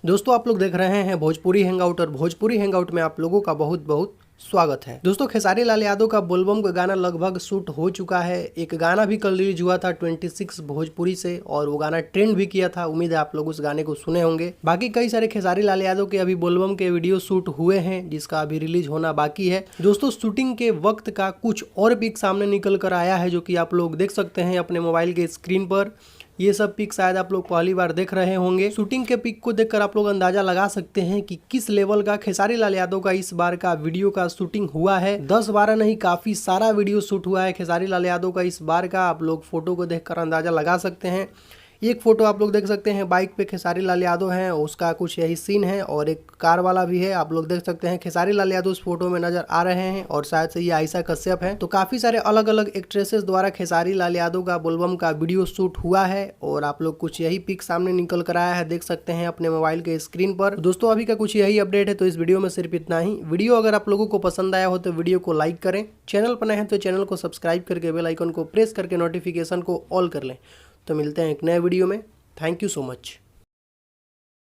दोस्तों आप लोग देख रहे हैं भोजपुरी हैंगआउट और भोजपुरी हैंगआउट में आप लोगों का बहुत बहुत स्वागत है। दोस्तों खेसारी लाल यादव का बोलबम का गाना लगभग शूट हो चुका है। एक गाना भी कल रिलीज हुआ था 26 भोजपुरी से और वो गाना ट्रेंड भी किया था। उम्मीद है आप लोग उस गाने को सुने होंगे। बाकी कई सारे खेसारी लाल यादव के अभी बोलबम के वीडियो शूट हुए हैं जिसका अभी रिलीज होना बाकी है। दोस्तों शूटिंग के वक्त का कुछ और पिक सामने निकल कर आया है जो कि आप लोग देख सकते हैं अपने मोबाइल के स्क्रीन पर। ये सब पिक शायद आप लोग पहली बार देख रहे होंगे। शूटिंग के पिक को देखकर आप लोग अंदाजा लगा सकते हैं कि किस लेवल का खेसारी लाल यादव का इस बार का वीडियो का शूटिंग हुआ है। 10-12 नहीं काफी सारा वीडियो शूट हुआ है खेसारी लाल यादव का इस बार का। आप लोग फोटो को देखकर अंदाजा लगा सकते हैं। एक फोटो आप लोग देख सकते हैं बाइक पे खेसारी लाल यादव हैं, उसका कुछ यही सीन है और एक कार वाला भी है। आप लोग देख सकते हैं खेसारी लाल यादव उस फोटो में नजर आ रहे हैं और शायद से ये आयशा कश्यप है। तो काफी सारे अलग अलग एक्ट्रेसेस द्वारा खेसारी लाल यादव का बोलबम का वीडियो शूट हुआ है और आप लोग कुछ यही पिक सामने निकल कर आया है, देख सकते हैं अपने मोबाइल के स्क्रीन पर। दोस्तों अभी का कुछ यही अपडेट है। तो इस वीडियो में सिर्फ इतना ही। वीडियो अगर आप लोगों को पसंद आया हो तो वीडियो को लाइक करें, चैनल पर नए हैं तो चैनल को सब्सक्राइब करके बेल आइकन को प्रेस करके नोटिफिकेशन को ऑल कर लें। तो मिलते हैं एक नए वीडियो में। Thank you so much.